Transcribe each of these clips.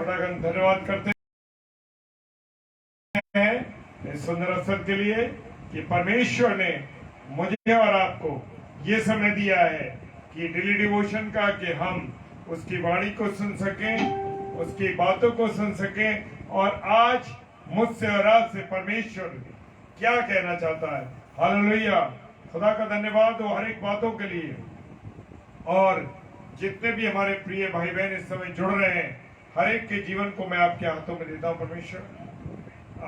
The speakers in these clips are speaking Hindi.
खुदा का धन्यवाद करते हैं इस सुंदर अवसर के लिए कि परमेश्वर ने मुझे और आपको ये समय दिया है कि डेली डिवोशन का, कि हम उसकी वाणी को सुन सकें, उसकी बातों को सुन सकें, और आज मुझसे और आपसे परमेश्वर क्या कहना चाहता है। हालेलुया, खुदा का धन्यवाद हो हर एक बातों के लिए। और जितने भी हमारे प्रिय भाई बहन इस समय जुड़ रहे हैं, हर एक के जीवन को मैं आपके हाथों में देता हूं। परमेश्वर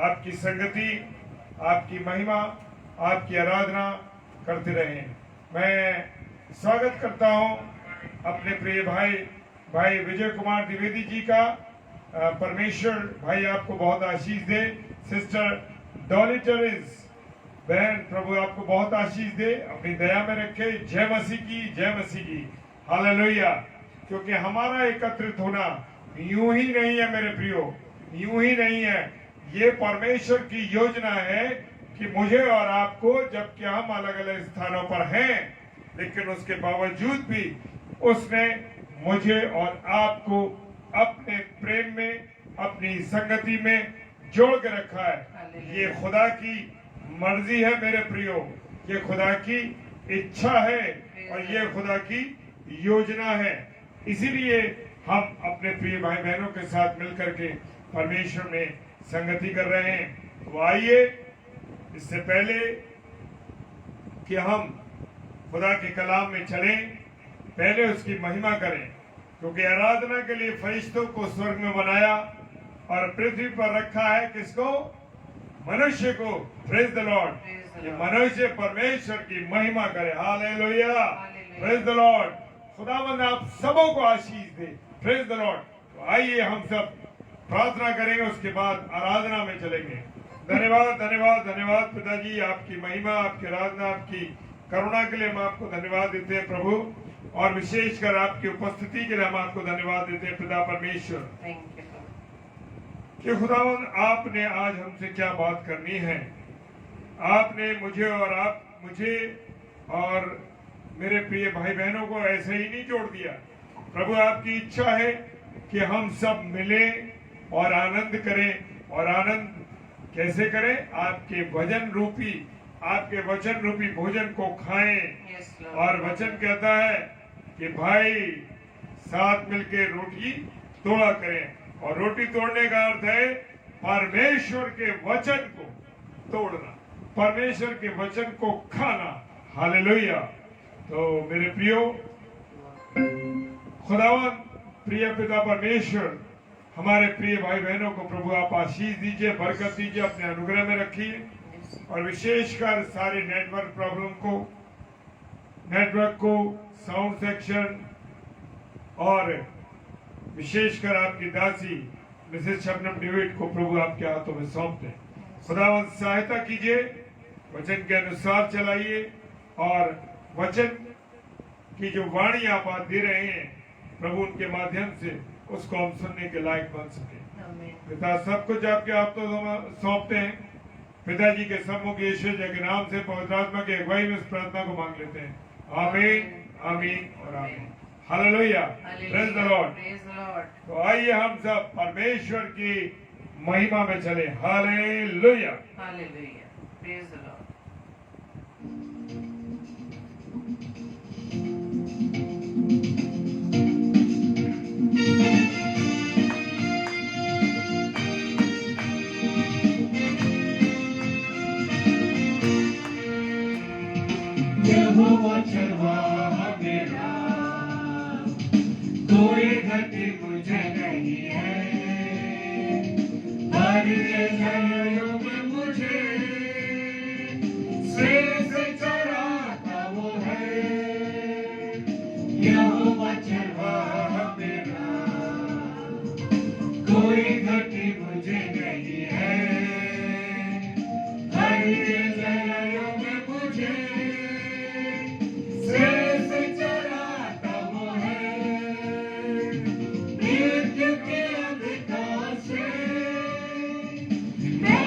आपकी संगति, आपकी महिमा, आपकी आराधना करते रहें। मैं स्वागत करता हूं अपने प्रिय भाई विजय कुमार द्विवेदी जी का। परमेश्वर भाई आपको बहुत आशीष दे। सिस्टर डॉली टेरेस बहन, प्रभु आपको बहुत आशीष दे, अपनी दया में रखे। जय मसीह की, जय मसीह की। हालेलुया। क्योंकि हमारा एकत्रित होना यूं ही नहीं है मेरे प्रियो, यूं ही नहीं है। ये परमेश्वर की योजना है कि मुझे और आपको, जबकि हम अलग अलग स्थानों पर हैं, लेकिन उसके बावजूद भी उसने मुझे और आपको अपने प्रेम में, अपनी संगति में जोड़ के रखा है। ये खुदा की मर्जी है मेरे प्रियो, ये खुदा की इच्छा है और ये खुदा की योजना है। इसीलिए हम अपने प्रिय भाई बहनों के साथ मिलकर के परमेश्वर में संगति कर रहे हैं। तो आइए, इससे पहले कि हम खुदा के कलाम में चलें, पहले उसकी महिमा करें, क्योंकि आराधना के लिए फरिश्तों को स्वर्ग में बनाया और पृथ्वी पर रखा है किसको? मनुष्य को। Praise the Lord. ये मनुष्य परमेश्वर की महिमा करे। Hallelujah, praise the Lord. खुदावंद आप सबों को आशीष दे। Praise the Lord. तो आइए हम सब प्रार्थना करेंगे, उसके बाद आराधना में चलेंगे। धन्यवाद धन्यवाद धन्यवाद पिताजी, आपकी महिमा, आपकी आराधना, आपकी करुणा के लिए हम आपको धन्यवाद देते हैं प्रभु, और विशेषकर आपकी उपस्थिति के लिए हम आपको धन्यवाद देते हैं पिता परमेश्वर। कि खुदावंद आपने आज हमसे क्या बात करनी है। आपने मुझे और मेरे प्रिय भाई बहनों को ऐसे ही नहीं जोड़ दिया प्रभु। आपकी इच्छा है कि हम सब मिलें और आनंद करें। और आनंद कैसे करें? आपके वचन रूपी भोजन को खाएं। और वचन कहता है कि भाई साथ मिलके रोटी तोड़ा करें, और रोटी तोड़ने का अर्थ है परमेश्वर के वचन को तोड़ना, परमेश्वर के वचन को खाना। हालेलुया। तो मेरे प्रियो, खुदावन प्रिय पिता परमेश्वर, हमारे प्रिय भाई बहनों को प्रभु आप आशीष दीजिए, बरकत दीजिए, अपने अनुग्रह में रखिए। और विशेषकर सारे नेटवर्क को साउंड सेक्शन, और विशेषकर आपकी दासी मिसेस शबनम डेविड को प्रभु आपके हाथों में सौंपते हैं। खुदावंद सहायता कीजिए, वचन के अनुसार चलाइए, और वचन की जो वाणी आप आज दे रहे हैं प्रभु, उनके माध्यम से उसको हम सुनने के लायक बन सके। पिता सब कुछ आपके हाथों में सौंपते हैं। पिताजी के सम्मुख यीशु के नाम से पवित्र आत्मा की अगुवाई में इस प्रार्थना को मांग लेते हैं। आमीन, आमीन और आमीन। Hallelujah, praise the Lord. तो आइए हम सब परमेश्वर की महिमा में चले। Hallelujah, hallelujah, praise the Lord. यहोवा चरवाहा मेरा, कोई घटी मुझे नहीं है। हर जगह में मुझे से चराता वो है। यहोवा चरवाहा मेरा, कोई घटी मुझे नहीं है। हर जगह में मुझे मैं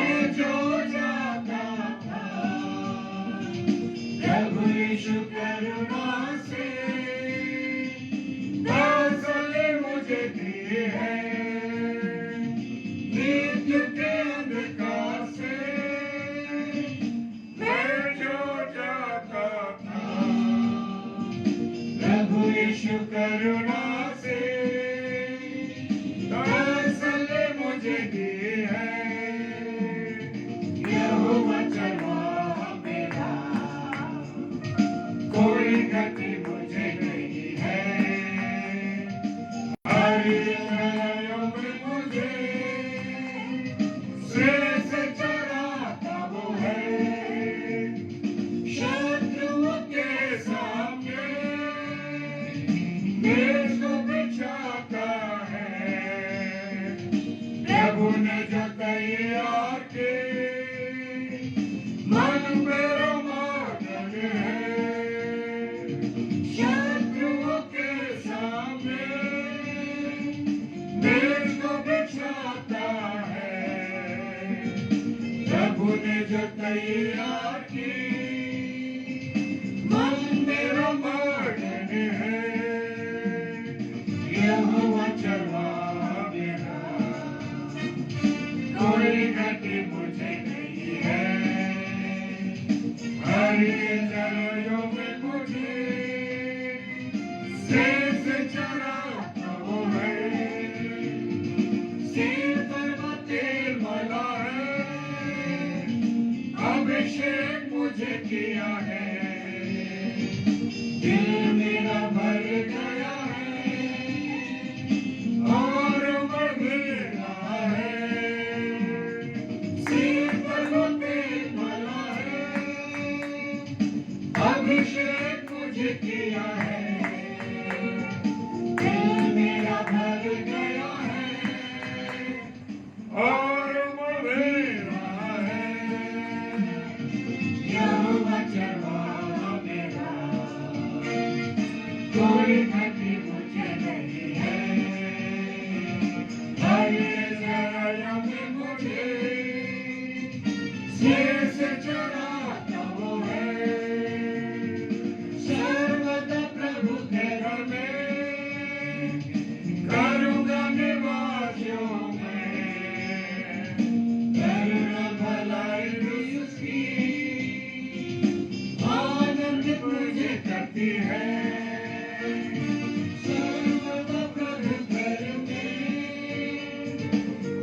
प्रभु ने जो तैयार की मन मेरा मगन है शत्रुओं के सामने मेज को बिछाता है प्रभु ने जो तैयार की मन मेरा मगन है यहोवा चरवाहा मेरा कोई घटी मुझे नहीं है हरे चराइयों में मुझे शेष चराता वो है सिर पर वो तेल मला है अभिषेक मुझे किया है दिल मेरा भर गया है और बढ़ रहा है सिर पर वो तेल मला है अभिषेक मुझे किया है दिल मेरा भर गया है और बढ़ रहा है यहोवा चरवाहा मेरा कोई घटी मुझे नहीं है हरे चराइयों में मुझे शेष चराता वो है सर्वदा प्रभु के घर में करूँगा निवासियों में करुणा भलाई उसकी आनंद मुझे करती है सर्वदा प्रभु घर में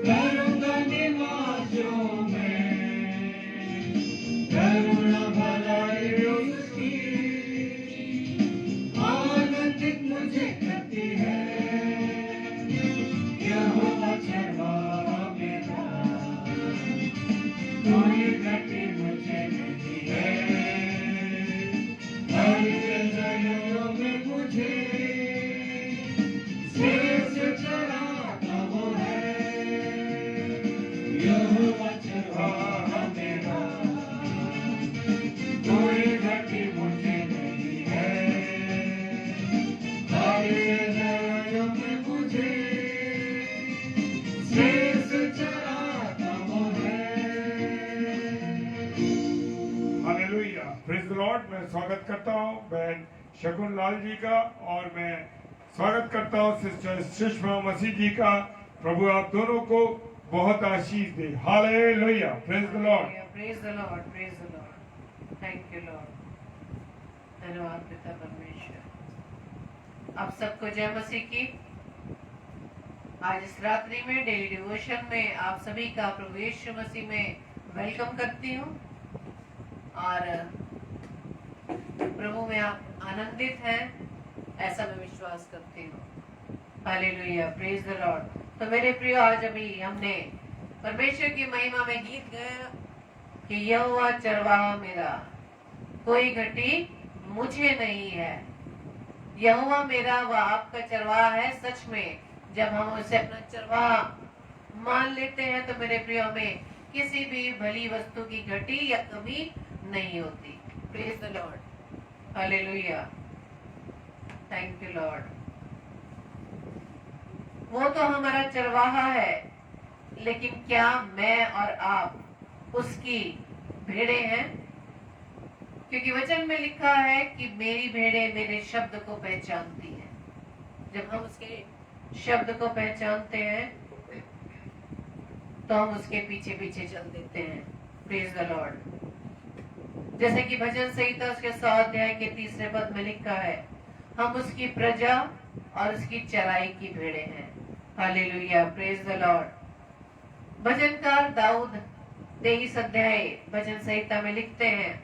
करूँगा निवासियों में करुणा भलाई उसकी आनंदित मुझे करती है यहोवा चरवाहा मेरा कोई घटी मुझे नहीं है हरे चराइयों में मुझे शेष चराता वो है यहोवा चरवाहा मेरा कोई घटी मुझे नहीं है हरे चराइयों में मुझे शेष चराता वो है हालेलुया, प्रेज द लॉर्ड। मैं स्वागत करता हूँ बहन शकुन लाल जी का और मैं स्वागत करता हूँ सिस्टर सुषमा मसीह जी का। प्रभु आप दोनों को बहुत आशीष दे। Hallelujah, praise the Lord. Praise the Lord, praise the Lord. Thank you, Lord. धन्यवाद पिता परमेश्वर। आप सबको जय मसीह की। आज इस रात्रि में डेली डिवोशन में आप सभी का प्रभु यीशु मसीह में वेलकम करती हूँ और प्रभु में आप आनंदित हैं ऐसा मैं विश्वास करती हूँ। Hallelujah, praise the Lord. तो मेरे प्रिय, आज अभी हमने परमेश्वर की महिमा में गीत गाया कि यहोवा चरवाहा मेरा कोई घटी मुझे नहीं है। यहोवा मेरा व आपका चरवाहा है। सच में जब हम उसे अपना चरवाहा मान लेते हैं तो मेरे प्रिय में किसी भी भली वस्तु की घटी या कमी नहीं होती। Praise the Lord, hallelujah, thank you Lord. वो तो हमारा चरवाहा है, लेकिन क्या मैं और आप उसकी भेड़े हैं? क्योंकि वचन में लिखा है कि मेरी भेड़े मेरे शब्द को पहचानती हैं। जब हम उसके शब्द को पहचानते हैं तो हम उसके पीछे पीछे चल देते हैं। Praise the Lord. जैसे कि भजन संहिता उसके 100 अध्याय के 3 पद में लिखा है, हम उसकी प्रजा और उसकी चराई की भेड़े हैं। Hallelujah, praise the Lord. भजनकार दाऊद 23 अध्याय भजन संहिता में लिखते हैं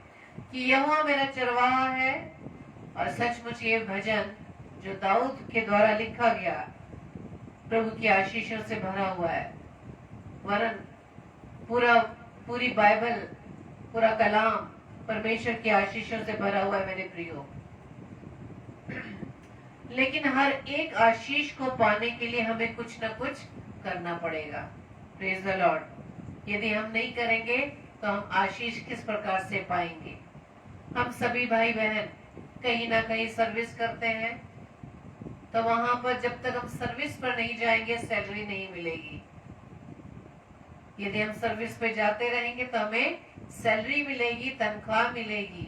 कि यहोवा मेरा चरवाहा है। और सचमुच ये भजन जो दाऊद के द्वारा लिखा गया प्रभु की आशीषों से भरा हुआ है। वरन पूरी बाइबल, पूरा कलाम परमेश्वर की आशीषों से भरा हुआ है मेरे प्रियो। लेकिन हर एक आशीष को पाने के लिए हमें कुछ न कुछ करना पड़ेगा। Praise the Lord. यदि हम नहीं करेंगे तो हम आशीष किस प्रकार से पाएंगे? हम सभी भाई बहन कहीं ना कहीं सर्विस करते हैं, तो वहां पर जब तक हम सर्विस पर नहीं जाएंगे सैलरी नहीं मिलेगी। यदि हम सर्विस पे जाते रहेंगे तो हमें सैलरी मिलेगी, तनख्वाह मिलेगी,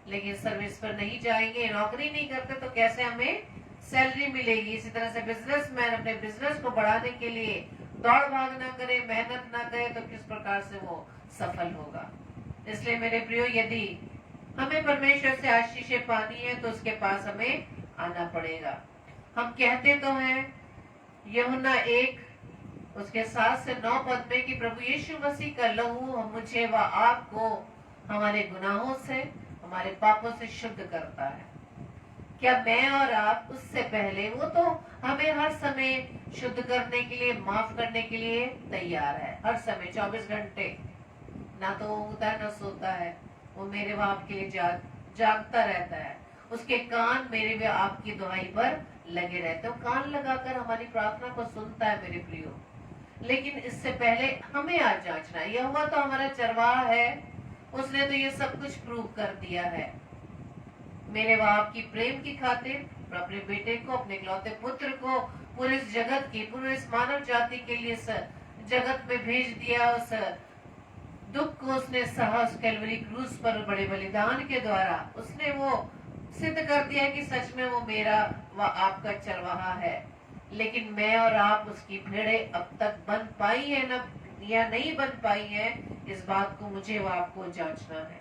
लेकिन सर्विस पर नहीं जाएंगे, नौकरी नहीं करते तो कैसे हमें सैलरी मिलेगी? इसी तरह से बिजनेसमैन अपने बिजनेस को बढ़ाने के लिए दौड़ भाग ना करे, मेहनत ना करे, तो किस प्रकार से वो सफल होगा? इसलिए मेरे प्रियो, यदि हमें परमेश्वर से आशीषें पानी है तो उसके पास हमें आना पड़ेगा। हम कहते तो हैं यूहन्ना 1 उसके 7 से 9 पद में कि प्रभु यीशु मसीह का लहू हम मुझे व आपको हमारे गुनाहों से, हमारे पापों से शुद्ध करता है। क्या मैं और आप उससे पहले, वो तो हमें हर समय शुद्ध करने के लिए, माफ करने के लिए तैयार है, हर समय 24 घंटे। ना तो वो उगता है ना सोता है, वो मेरे व आपके लिए जागता रहता है। उसके कान मेरे व आपकी दुहाई पर लगे रहते हैं। कान लगाकर हमारी प्रार्थना को सुनता है मेरे प्रियो। लेकिन इससे पहले हमें आज जांचना है। यहोवा तो हमारा चरवाहा है, उसने तो ये सब कुछ प्रूव कर दिया है। मेरे व आपकी प्रेम की खातिर अपने बेटे को, अपने इकलौते पुत्र को पूरे इस जगत की, पूरे इस मानव जाति के लिए जगत में भेज दिया। उस दुख को उसने सहा, उस कैलवरी क्रूस पर बड़े बलिदान के द्वारा उसने वो सिद्ध कर दिया कि सच में वो मेरा व आपका चरवाहा है। लेकिन मैं और आप उसकी भेड़ें अब तक बन पाई है ना, या नहीं बन पाई है, इस बात को मुझे व आपको जांचना है।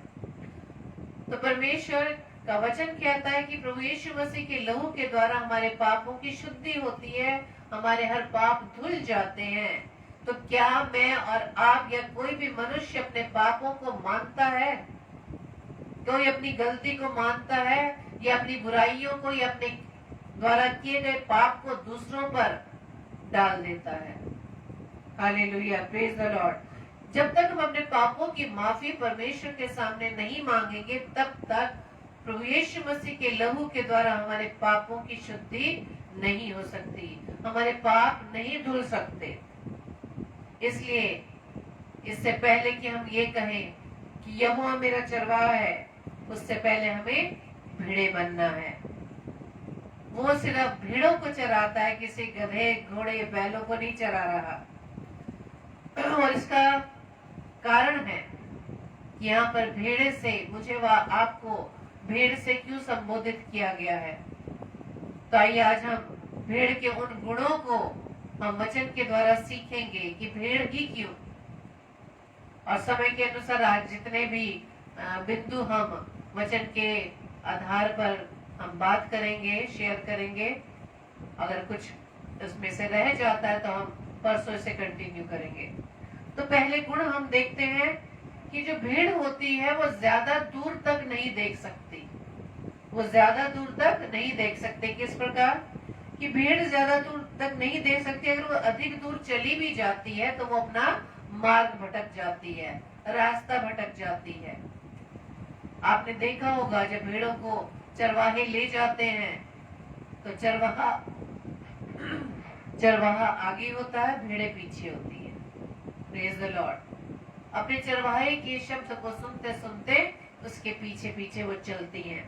तो परमेश्वर का वचन कहता है कि प्रभु यीशु मसीह के लहू के द्वारा हमारे पापों की शुद्धि होती है, हमारे हर पाप धुल जाते हैं। तो क्या मैं और आप या कोई भी मनुष्य अपने पापों को मानता है? कोई अपनी गलती को मानता है या अपनी बुराइयों को या अपने द्वारा किए गए पाप को दूसरों पर डाल देता है? Hallelujah, praise the Lord. जब तक हम अपने पापों की माफी परमेश्वर के सामने नहीं मांगेंगे, तब तक प्रभु यीशु मसीह के लहू के द्वारा हमारे पापों की शुद्धि नहीं हो सकती, हमारे पाप नहीं धुल सकते। इसलिए इससे पहले कि हम ये कहें कि यहोवा मेरा चरवाहा है, उससे पहले हमें भेड़े बनना है। वो सिर्फ भेड़ों को चराता है, किसी गधे, घोड़े, बैलों को नहीं चरा रहा। और इसका कारण है कि यहाँ पर भेड़े से, मुझे व आपको भेड़ से क्यों संबोधित किया गया है। तो आइए आज हम भेड़ के उन गुणों को हम वचन के द्वारा सीखेंगे कि भेड़ ही क्यों। और समय के अनुसार आज जितने भी बिंदु हम वचन के आधार पर हम बात करेंगे, शेयर करेंगे, अगर कुछ इसमें से रह जाता है तो हम परसों से कंटिन्यू करेंगे। तो पहले गुण हम देखते हैं कि जो भेड़ होती है वो ज्यादा दूर तक नहीं देख सकती। वो ज्यादा दूर तक नहीं देख सकते। किस प्रकार कि भेड़ ज्यादा दूर तक नहीं देख सकती। अगर वो अधिक दूर चली भी जाती है तो वो अपना मार्ग भटक जाती है, रास्ता भटक जाती है। आपने देखा होगा जब भेड़ों को चरवाहे ले जाते हैं तो चरवाहा आगे होता है, भेड़े पीछे होती है। Praise the Lord. अपने चरवाहे के शब्द को सुनते सुनते उसके पीछे पीछे वो चलती हैं।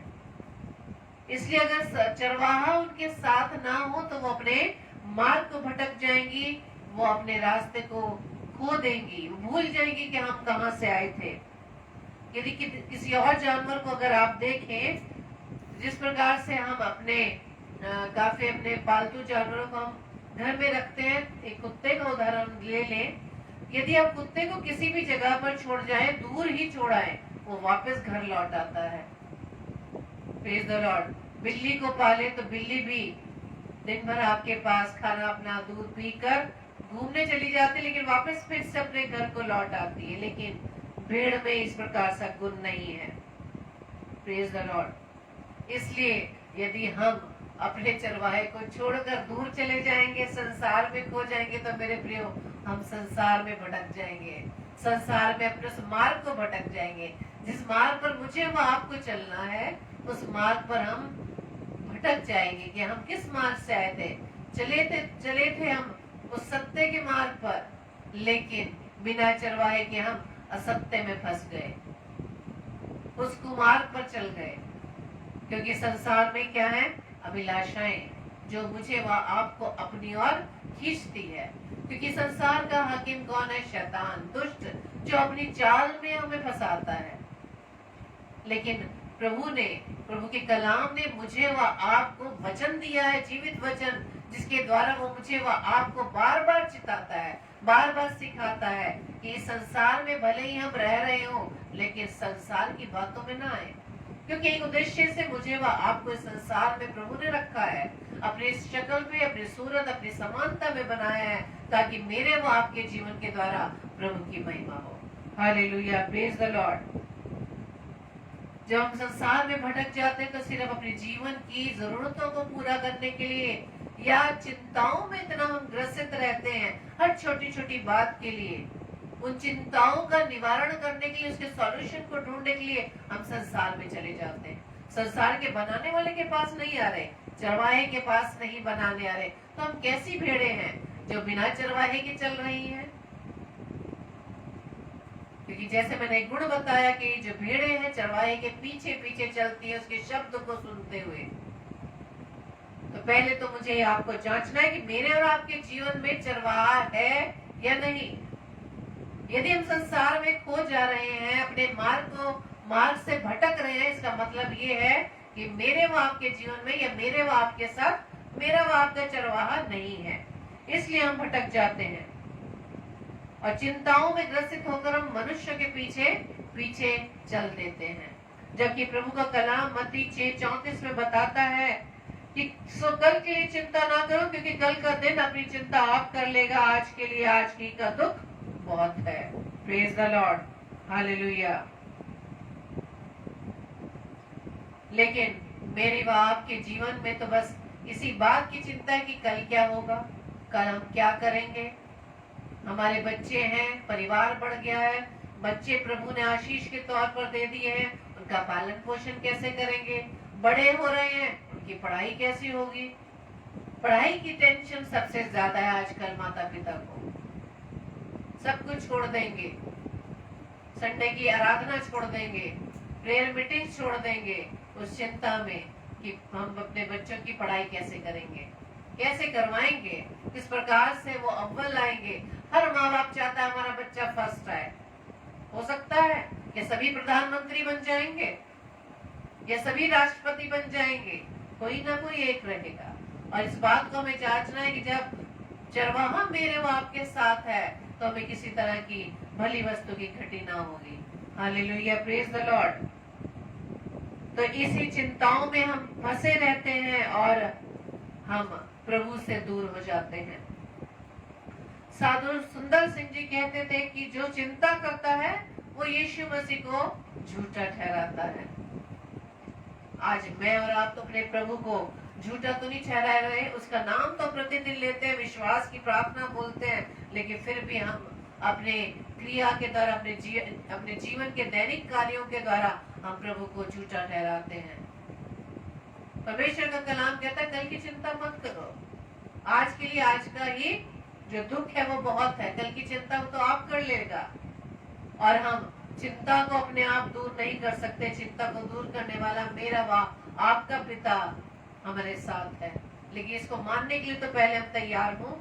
इसलिए अगर चरवाहा उनके साथ ना हो तो वो अपने मार्ग को भटक जाएंगी, वो अपने रास्ते को खो देंगी, भूल जाएंगी कि हम कहाँ से आए थे। यदि किसी और जानवर को अगर आप देखें, जिस प्रकार से हम काफी अपने पालतू जानवरों को हम घर में रखते हैं, एक कुत्ते का उदाहरण ले लें। यदि आप कुत्ते को किसी भी जगह पर छोड़ जाए, दूर ही छोड़ाए, वो वापस घर लौट आता है। Praise the Lord. बिल्ली को पाले तो बिल्ली भी दिन भर आपके पास खाना अपना दूध पीकर घूमने चली जाती, लेकिन वापस फिर से अपने घर को लौट आती है। लेकिन भेड़ में इस प्रकार सा गुण नहीं है। Praise the Lord. इसलिए यदि हम अपने चरवाहे को छोड़कर दूर चले जाएंगे, संसार में खो जाएंगे, तो मेरे प्रियो हम संसार में भटक जाएंगे, संसार में अपने उस मार्ग को भटक जाएंगे। जिस मार्ग पर मुझे व आपको चलना है, उस मार्ग पर हम भटक जाएंगे कि हम किस मार्ग से आए थे। चले थे हम उस सत्य के मार्ग पर, लेकिन बिना चरवाहे के हम असत्य में फंस गए, उस कुमार्ग पर चल गए। क्योंकि संसार में क्या है? अभिलाषाएं, जो मुझे व आपको अपनी ओर खींचती है। क्योंकि संसार का हाकिम कौन है? शैतान, दुष्ट, जो अपनी चाल में हमें फंसाता है। लेकिन प्रभु के कलाम ने मुझे व आपको वचन दिया है, जीवित वचन, जिसके द्वारा वो मुझे व आपको बार बार चिताता है, बार बार सिखाता है कि इस संसार में भले ही हम रह रहे हो, लेकिन संसार की बातों में ना आए। क्योंकि एक उद्देश्य से मुझे व आपको इस संसार में प्रभु ने रखा है, अपने शक्ल पे, अपनी सूरत, अपनी समानता में बनाया है, ताकि मेरे व आपके जीवन के द्वारा प्रभु की महिमा हो। Hallelujah, praise the Lord. जब हम संसार में भटक जाते हैं तो सिर्फ अपने जीवन की जरूरतों को पूरा करने के लिए या चिंताओं में इतना हम ग्रसित रहते हैं, हर छोटी छोटी बात के लिए, उन चिंताओं का निवारण करने के लिए, उसके सॉल्यूशन को ढूंढने के लिए हम संसार में चले जाते हैं। संसार के बनाने वाले के पास नहीं आ रहे, चरवाहे के पास नहीं बनाने आ रहे। तो हम कैसी भेड़े हैं जो बिना चरवाहे के चल रही हैं? क्योंकि जैसे मैंने एक गुण बताया कि जो भेड़े हैं चरवाहे के पीछे पीछे चलती है, उसके शब्द को सुनते हुए। तो पहले तो मुझे आपको जांचना है कि मेरे और आपके जीवन में चरवाहा है या नहीं। यदि हम संसार में खो जा रहे हैं, अपने मार्ग से भटक रहे हैं, इसका मतलब ये है कि मेरे व आपके जीवन में या मेरे व आपके साथ मेरा व आपका चरवाहा नहीं है, इसलिए हम भटक जाते हैं और चिंताओं में ग्रसित होकर हम मनुष्य के पीछे पीछे चल देते हैं। जबकि प्रभु का कलाम मत्ती 6:34 में बताता है कि सो कल के लिए चिंता ना करो, क्योंकि कल का दिन अपनी चिंता आप कर लेगा, आज के लिए आज की का दुख बहुत है। Praise the Lord, hallelujah. लेकिन मेरे व आपके जीवन में तो बस इसी बात की चिंता है कि कल क्या होगा, कल हम क्या करेंगे। हमारे बच्चे हैं, परिवार बढ़ गया है, बच्चे प्रभु ने आशीष के तौर पर दे दिए हैं, उनका पालन पोषण कैसे करेंगे। बड़े हो रहे हैं, उनकी पढ़ाई कैसी होगी। पढ़ाई की टेंशन सबसे ज्यादा है आजकल माता पिता को। सब कुछ छोड़ देंगे, संडे की आराधना छोड़ देंगे, प्रेयर मीटिंग छोड़ देंगे, उस चिंता में कि हम अपने बच्चों की पढ़ाई कैसे करेंगे, कैसे करवाएंगे, किस प्रकार से वो अव्वल लाएंगे। हर माँ बाप चाहता है हमारा बच्चा फर्स्ट आए। हो सकता है कि सभी प्रधानमंत्री बन जाएंगे या सभी राष्ट्रपति बन जाएंगे, कोई ना कोई एक रहेगा। और इस बात को हमें जांचना है कि जब चरवाहा मेरे व आपके साथ है तो हमें किसी तरह की भली वस्तु की घटी ना होगी। Hallelujah, praise the Lord. तो इसी चिंताओं में हम फंसे रहते हैं और हम प्रभु से दूर हो जाते हैं। साधु सुंदर सिंह जी कहते थे कि जो चिंता करता है वो यीशु मसीह को झूठा ठहराता है। आज मैं और आप तो अपने प्रभु को झूठा तो नहीं ठहरा रहे, उसका नाम तो प्रतिदिन लेते हैं, विश्वास की प्रार्थना बोलते हैं, लेकिन फिर भी हम अपने क्रिया के द्वारा, अपने जीवन के दैनिक कार्यों के द्वारा हम प्रभु को झूठा ठहराते हैं। परमेश्वर का कलाम कहता है कल की चिंता मत करो, आज के लिए आज का ही जो दुख है वो बहुत है, कल की चिंता तो आप कर लेगा। और हम चिंता को अपने आप दूर नहीं कर सकते, चिंता को दूर करने वाला मेरा व आपका पिता हमारे साथ है। लेकिन इसको मानने के लिए तो पहले हम तैयार हों।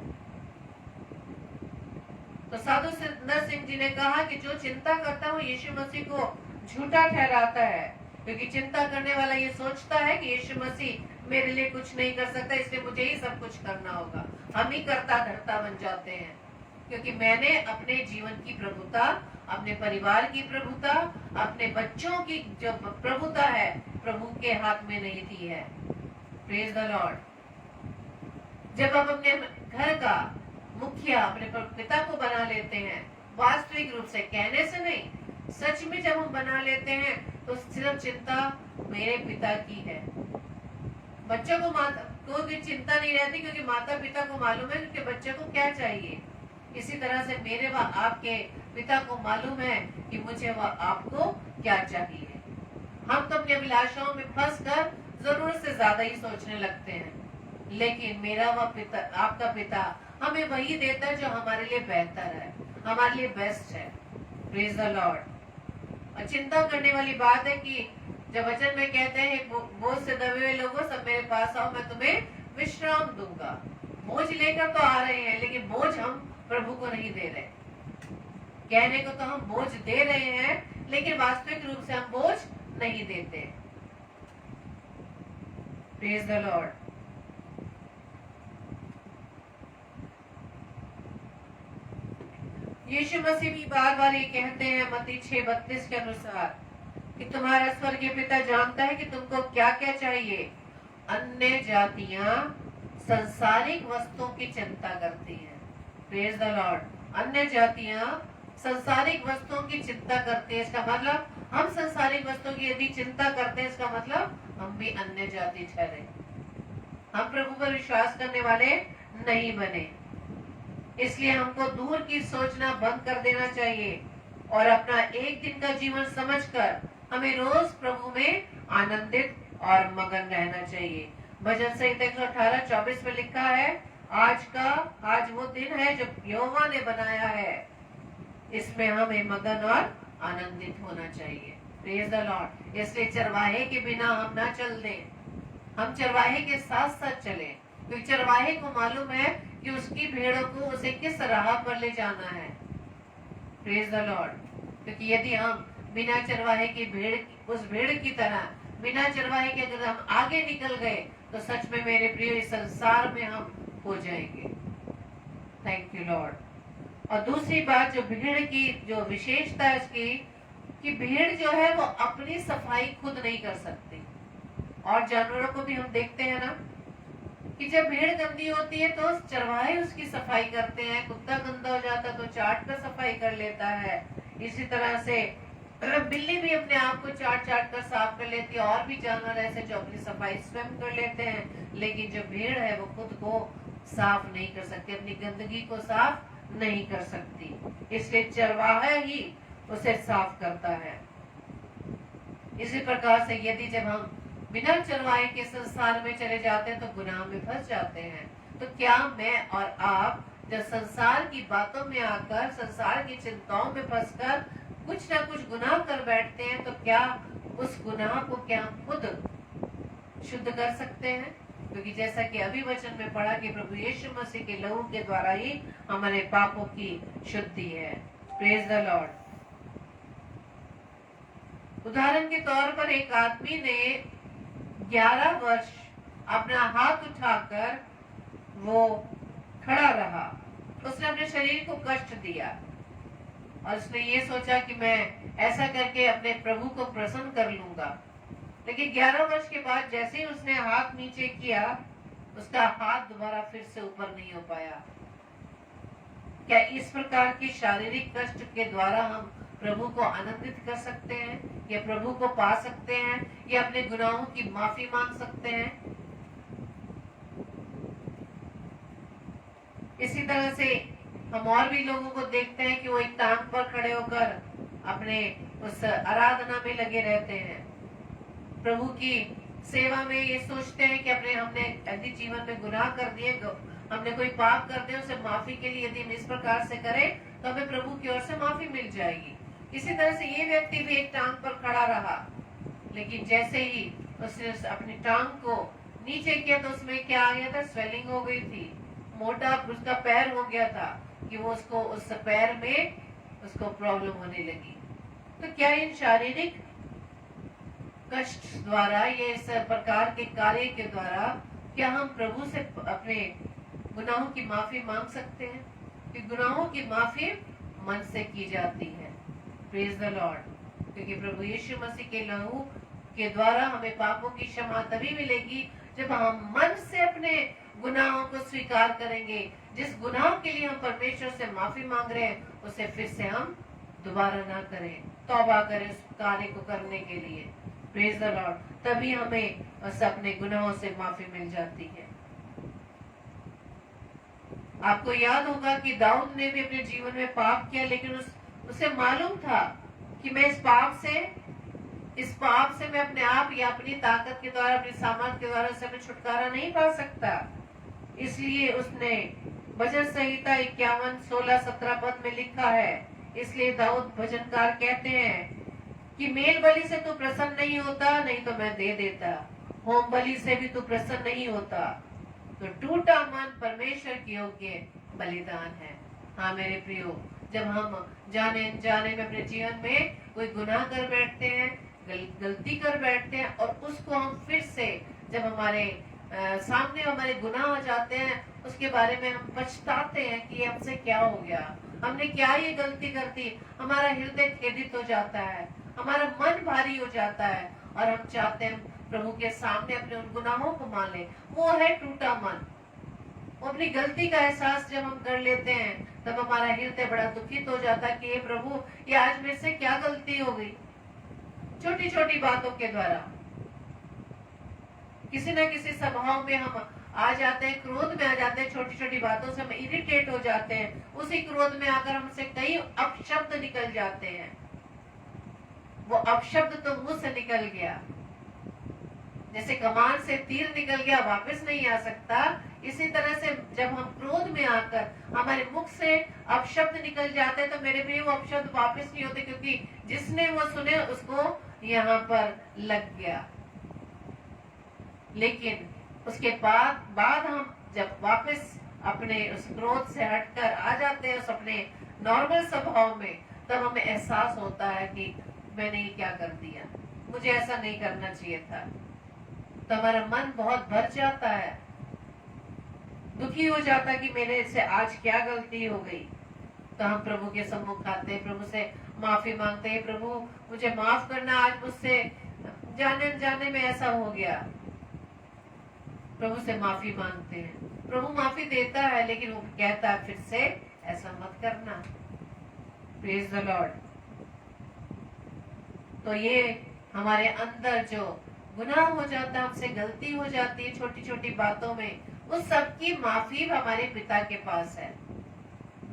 तो साधु सुंदर सिंह जी ने कहा कि जो चिंता करता है वो यीशु मसीह को झूठा ठहराता है, क्योंकि चिंता करने वाला ये सोचता है कि यीशु मसीह मेरे लिए कुछ नहीं कर सकता, इसलिए मुझे ही सब कुछ करना होगा। हम ही करता धरता बन जाते हैं, क्योंकि मैंने अपने जीवन की प्रभुता, अपने परिवार की प्रभुता, अपने बच्चों की जो प्रभुता है प्रभु के हाथ में नहीं दी है। Praise the Lord. जब हम अपने घर का मुखिया अपने पिता को बना लेते हैं, वास्तविक रूप से, कहने से नहीं, सच में जब हम बना लेते हैं तो सिर्फ चिंता मेरे पिता की है। बच्चों को कोई चिंता नहीं रहती, क्योंकि माता पिता को मालूम है कि बच्चे को क्या चाहिए। इसी तरह से मेरे व आपके पिता को मालूम है कि मुझे व आपको क्या चाहिए। हम तो अपनी अभिलाषाओं में फंसकर जरूरत से ज्यादा ही सोचने लगते हैं, लेकिन मेरा व पिता, आपका पिता हमें वही देता है जो हमारे लिए बेहतर है। हमारे लिए बेस्ट है। Praise the Lord. और चिंता करने वाली बात है कि जब वचन में कहते हैं बोझ से दबे हुए लोगों सब मेरे पास आओ मैं तुम्हें विश्राम दूंगा। बोझ लेकर तो आ रहे हैं लेकिन बोझ हम प्रभु को नहीं दे रहे। कहने को तो हम बोझ दे रहे हैं लेकिन वास्तविक रूप से हम बोझ नहीं देते। Praise the Lord. यीशु मसीह भी बार बार ये कहते हैं मत्ती 6:32 के अनुसार कि तुम्हारा स्वर्गीय पिता जानता है कि तुमको क्या क्या चाहिए। अन्य जातियां संसारिक वस्तुओं की चिंता करती हैं। Praise the Lord. अन्य जातियां संसारिक वस्तुओं की चिंता करती है। इसका मतलब हम संसारिक वस्तुओं की यदि चिंता करते हैं इसका मतलब हम भी अन्य जाति ठहरे। हम प्रभु पर विश्वास करने वाले नहीं बने। इसलिए हमको दूर की सोचना बंद कर देना चाहिए और अपना एक दिन का जीवन समझकर हमें रोज प्रभु में आनंदित और मगन रहना चाहिए। भजन संहिता 118:24 में लिखा है आज वो दिन है जब यहोवा ने बनाया है, इसमें हमें मगन और आनंदित होना चाहिए। Praise the Lord. इसलिए चरवाहे के बिना हम ना चल दें, हम चरवाहे के साथ साथ चले, क्योंकि चरवाहे को मालूम है कि उसकी भेड़ों को उसे किस राह पर ले जाना है। Praise the Lord. क्योंकि यदि हम बिना चरवाहे की उस भेड़ की तरह बिना चरवाहे के अगर हम आगे निकल गए तो सच में मेरे प्रिय इस संसार में हम हो जाएंगे। Thank you Lord. और दूसरी बात जो भीड़ की जो विशेषता है उसकी कि भीड़ जो है वो अपनी सफाई खुद नहीं कर सकती। और जानवरों को भी हम देखते हैं ना कि जब भीड़ गंदी होती है तो चरवाहे उसकी सफाई करते हैं। कुत्ता गंदा हो जाता है तो चाट कर सफाई कर लेता है। इसी तरह से बिल्ली भी अपने आप को चाट चाट कर साफ कर लेती है। और भी जानवर ऐसे जो अपनी सफाई स्वयं कर लेते हैं, लेकिन जो भीड़ है वो खुद को साफ नहीं कर सकती, अपनी गंदगी को साफ नहीं कर सकती। इसलिए चरवाहा ही उसे साफ करता है। इसी प्रकार से यदि जब हम बिना चरवाहे के संसार में चले जाते हैं तो गुनाह में फंस जाते हैं। तो क्या मैं और आप जब संसार की बातों में आकर संसार की चिंताओं में फंसकर कुछ ना कुछ गुनाह कर बैठते हैं तो क्या उस गुनाह को क्या खुद शुद्ध कर सकते हैं? क्योंकि जैसा कि अभी वचन में पढ़ा कि प्रभु यीशु मसीह के लहू के द्वारा ही हमारे पापों की शुद्धि है। Praise the Lord. उदाहरण के तौर पर एक आदमी ने 11 वर्ष अपना हाथ उठाकर वो खड़ा रहा। उसने अपने शरीर को कष्ट दिया और उसने ये सोचा कि मैं ऐसा करके अपने प्रभु को प्रसन्न कर लूंगा। लेकिन 11 वर्ष के बाद जैसे ही उसने हाथ नीचे किया उसका हाथ दोबारा फिर से ऊपर नहीं हो पाया। क्या इस प्रकार की शारीरिक कष्ट के द्वारा हम प्रभु को आनंदित कर सकते हैं या प्रभु को पा सकते हैं या अपने गुनाहों की माफी मांग सकते हैं? इसी तरह से हम और भी लोगों को देखते हैं कि वो एक टांग पर खड़े होकर अपने उस आराधना में लगे रहते हैं, प्रभु की सेवा में। ये सोचते हैं कि हमने यदि जीवन में गुनाह कर दिए, हमने कोई पाप कर दिया, उसे माफी के लिए यदि हम इस प्रकार से करें तो हमें प्रभु की ओर से माफी मिल जाएगी। इसी तरह से ये व्यक्ति भी एक टांग पर खड़ा रहा, लेकिन जैसे ही उसने अपनी टांग को नीचे किया तो उसमें क्या आ गया था? स्वेलिंग हो गई थी, मोटा उसका पैर हो गया था कि वो उसको उस पैर में उसको प्रॉब्लम होने लगी। तो क्या इन शारीरिक कष्ट द्वारा ये इस प्रकार के कार्य के द्वारा क्या हम प्रभु से अपने गुनाहों की माफी मांग सकते हैं? कि गुनाहों की माफी मन से की जाती है। Praise the Lord. क्योंकि प्रभु यीशु मसीह के लहू के द्वारा हमें पापों की क्षमा तभी मिलेगी जब हम मन से अपने गुनाहों को स्वीकार करेंगे। जिस गुनाह के लिए हम परमेश्वर से माफी मांग रहे हैं उसे फिर से हम दोबारा ना करें, तौबा करें उस कार्य को करने के लिए। Praise the Lord. तभी हमें उस अपने गुनाहों से माफी मिल जाती है। आपको याद होगा कि दाऊद ने भी अपने जीवन में पाप किया, लेकिन उसे मालूम था कि मैं इस पाप से मैं अपने आप या अपनी ताकत के द्वारा, अपनी सामर्थ के द्वारा से छुटकारा नहीं पा सकता। इसलिए उसने भजन संहिता 51, 16, 17 पद में लिखा है, इसलिए दाऊद भजनकार कहते हैं कि मेल बलि से तू प्रसन्न नहीं होता, नहीं तो मैं दे देता, होम बलि से भी तू प्रसन्न नहीं होता। तो टूटा मन परमेश्वर की योग्य बलिदान है। हाँ मेरे प्रियो, जब हम जाने अनजाने में अपने जीवन में कोई गुनाह कर बैठते हैं, गलती कर बैठते हैं, और उसको हम फिर से जब हमारे सामने हमारे गुनाह हो जाते हैं, उसके बारे में हम पछताते हैं कि ये हमसे क्या हो गया, हमने क्या ये गलती कर दी, हमारा हृदय खेदित हो जाता है, हमारा मन भारी हो जाता है, और हम चाहते हैं प्रभु के सामने अपने उन गुनाहों को मान ले। वो है टूटा मन। अपनी गलती का एहसास जब हम कर लेते हैं, तब हमारा हृदय बड़ा दुखित हो जाता है कि हे प्रभु, ये आज मेरे से क्या गलती हो गई। छोटी छोटी बातों के द्वारा किसी न किसी सभाओं में हम आ जाते हैं, क्रोध में आ जाते हैं, छोटी छोटी बातों से हम इरिटेट हो जाते हैं, उसी क्रोध में आकर हमसे कई अपशब्द निकल जाते हैं। वो अपशब्द तो मुंह से निकल गया, जैसे कमान से तीर निकल गया, वापस नहीं आ सकता। इसी तरह से जब हम क्रोध में आकर हमारे मुख से अपशब्द निकल जाते हैं, तो मेरे प्रिय वो अपशब्द वापस नहीं होते, क्योंकि जिसने वो सुने उसको यहाँ पर लग गया। लेकिन उसके बाद हम जब वापस अपने उस क्रोध से हटकर आ जाते हैं उस अपने नॉर्मल स्वभाव में, तब हमें एहसास होता है कि मैंने ये क्या कर दिया, मुझे ऐसा नहीं करना चाहिए था। तो हमारा मन बहुत भर जाता है, दुखी हो जाता है कि मेरे से आज क्या गलती हो गई। तो हम प्रभु के सम्मुख आते हैं, प्रभु से माफी मांगते हैं, प्रभु मुझे माफ करना, आज मुझसे जाने अनजाने में ऐसा हो गया। प्रभु से माफी मांगते हैं, प्रभु माफी देता है, लेकिन वो कहता है फिर से ऐसा मत करना। Praise the Lord. तो ये हमारे अंदर जो गुनाह हो जाता है, हमसे गलती हो जाती है छोटी छोटी बातों में, उस सब की माफी हमारे पिता के पास है,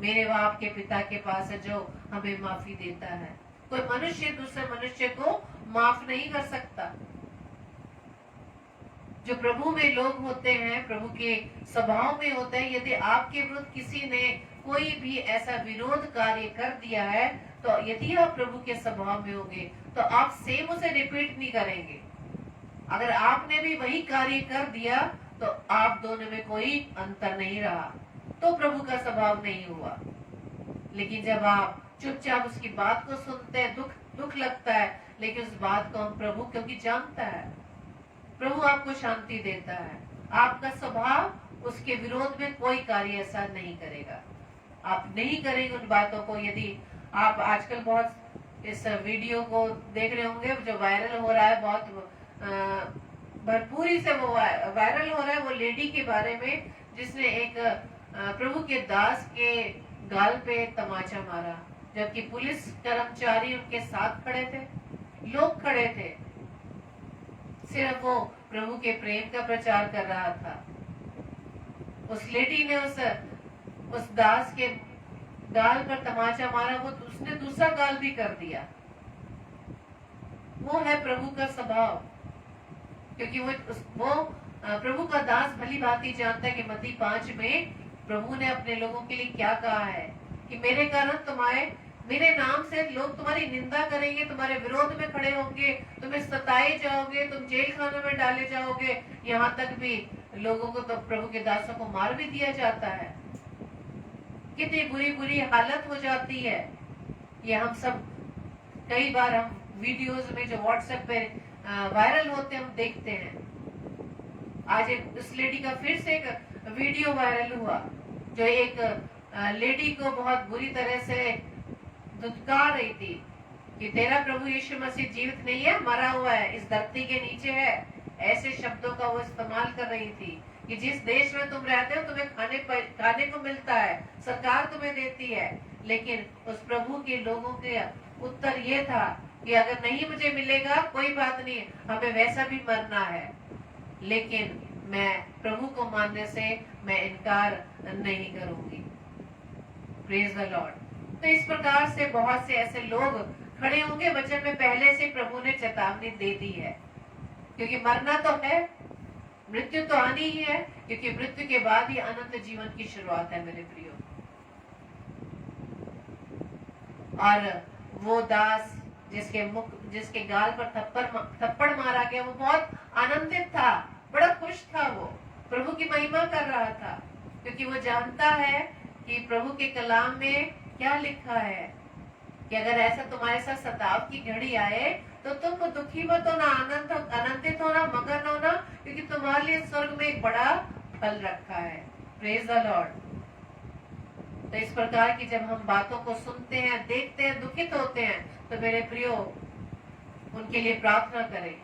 मेरे व आपके पिता के पास है, जो हमें माफी देता है। कोई मनुष्य दूसरे मनुष्य को माफ नहीं कर सकता। जो प्रभु में लोग होते हैं, प्रभु के स्वभाव में होते हैं, यदि आपके विरुद्ध किसी ने कोई भी ऐसा विरोध कार्य कर दिया है, तो यदि आप प्रभु के स्वभाव में होंगे, तो आप सेम उसे रिपीट नहीं करेंगे। अगर आपने भी वही कार्य कर दिया, तो आप दोनों में कोई अंतर नहीं रहा, तो प्रभु का स्वभाव नहीं हुआ। लेकिन जब आप चुपचाप उसकी बात को सुनते हैं, दुख लगता है, लेकिन उस बात को हम प्रभु क्योंकि जानता है, प्रभु आपको शांति देता है, आपका स्वभाव उसके विरोध में कोई कार्य ऐसा नहीं करेगा। आप नहीं करेंगे उन बातों को। यदि आप आजकल बहुत इस वीडियो को देख रहे होंगे जो वायरल हो रहा है, बहुत भरपूरी से वो वायरल हो रहा है, वो लेडी के बारे में जिसने एक प्रभु के दास के गाल पे तमाचा मारा, जबकि पुलिस कर्मचारी उनके साथ खड़े थे, लोग खड़े थे, सिर्फ वो प्रभु के प्रेम का प्रचार कर रहा था। उस लेडी ने उस दास के गाल पर तमाचा मारा, वो उसने दूसरा गाल भी कर दिया। वो है प्रभु का स्वभाव, क्योंकि वो प्रभु का दास भली भांति जानता है कि मत्ती 5 में प्रभु ने अपने लोगों के लिए क्या कहा है कि मेरे कारण मेरे नाम से लोग तुम्हारी निंदा करेंगे, तुम्हारे विरोध में खड़े होंगे, तुम्हें सताए जाओगे, तुम जेल खाने में डाले जाओगे, यहाँ तक भी लोगों को तो प्रभु के दासों को मार भी दिया जाता है। कितनी बुरी बुरी हालत हो जाती है। ये हम सब कई बार हम वीडियोस में जो व्हाट्सएप पे वायरल होते हम देखते हैं। आज उस लेडी का फिर से एक वीडियो वायरल हुआ, जो एक लेडी को बहुत बुरी तरह से धुतकार रही थी कि तेरा प्रभु यीशु मसीह जीवित नहीं है, मरा हुआ है, इस धरती के नीचे है। ऐसे शब्दों का वो इस्तेमाल कर रही थी कि जिस देश में तुम रहते हो तुम्हें खाने को मिलता है, सरकार तुम्हें देती है, लेकिन उस प्रभु के लोगों के उत्तर ये था कि अगर नहीं मुझे मिलेगा कोई बात नहीं, हमें वैसा भी मरना है, लेकिन मैं प्रभु को मानने से मैं इनकार नहीं करूंगी। Praise the Lord. तो इस प्रकार से बहुत से ऐसे लोग खड़े होंगे। वचन में पहले से प्रभु ने चेतावनी दे दी है, क्योंकि मरना तो है, मृत्यु तो आनी ही है, क्योंकि मृत्यु के बाद ही अनंत जीवन की शुरुआत है मेरे प्रियो। और वो दास जिसके गाल पर थप्पड़ मारा गया, वो बहुत आनंदित था, बड़ा खुश था, वो प्रभु की महिमा कर रहा था, क्योंकि वो जानता है कि प्रभु के कलाम में क्या लिखा है कि अगर ऐसा तुम्हारे साथ सताव की घड़ी आए तो तुम दुखी मत होना, आनंदित होना, मगन होना, क्योंकि तुम्हारे लिए स्वर्ग में एक बड़ा फल रखा है। Praise the Lord. तो इस प्रकार की जब हम बातों को सुनते हैं, देखते हैं, दुखित होते हैं, तो मेरे प्रियो उनके लिए प्रार्थना करें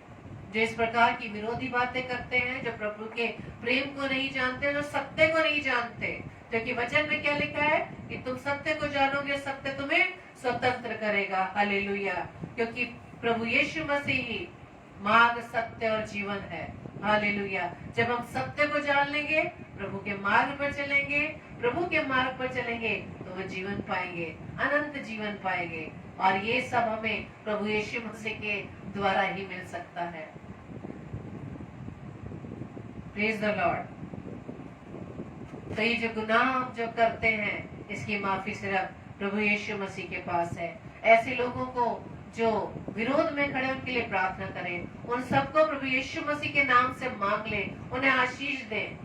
जो इस प्रकार की विरोधी बातें करते हैं, जो प्रभु के प्रेम को नहीं जानते, जो सत्य को नहीं जानते, क्योंकि वचन में क्या लिखा है कि तुम सत्य को जानोगे, सत्य तुम्हें स्वतंत्र करेगा। हालेलुया। क्योंकि प्रभु यीशु मसीह ही मार्ग, सत्य और जीवन है। हालेलुया। जब हम सत्य को जान लेंगे, प्रभु के मार्ग पर चलेंगे, प्रभु के मार्ग पर चलेंगे, तो वो जीवन पाएंगे, अनंत जीवन पाएंगे। और ये सब हमें प्रभु यीशु मसीह के द्वारा ही मिल सकता है। Praise the Lord. तो ये जो गुनाह हम जो करते हैं, इसकी माफी सिर्फ प्रभु यीशु मसीह के पास है। ऐसे लोगों को जो विरोध में खड़े, उनके लिए प्रार्थना करें, उन सबको प्रभु यीशु मसीह के नाम से मांग ले, उन्हें आशीष दें।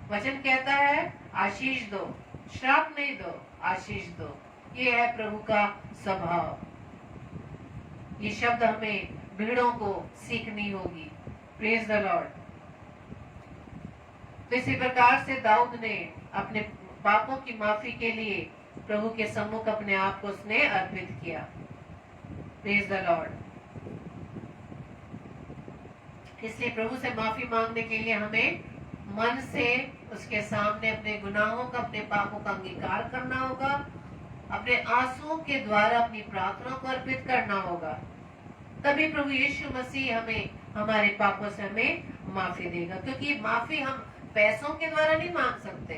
वचन कहता है आशीष दो, श्राप नहीं दो, आशीष दो। ये है प्रभु का स्वभाव। ये शब्द हमें भीड़ों को सीखनी होगी। Praise the Lord. तो इसी प्रकार से दाऊद ने अपने पापों की माफी के लिए प्रभु के सम्मुख अपने आप को उसने अर्पित किया। Praise the Lord. इसलिए प्रभु से माफी मांगने के लिए हमें मन से उसके सामने अपने गुनाहों का, अपने पापों का अंगीकार करना होगा, अपने आंसुओं के द्वारा अपनी प्रार्थना को अर्पित करना होगा। तभी प्रभु यीशु मसीह हमें हमारे पापों से हमें माफी देगा, क्योंकि माफी हम पैसों के द्वारा नहीं मांग सकते।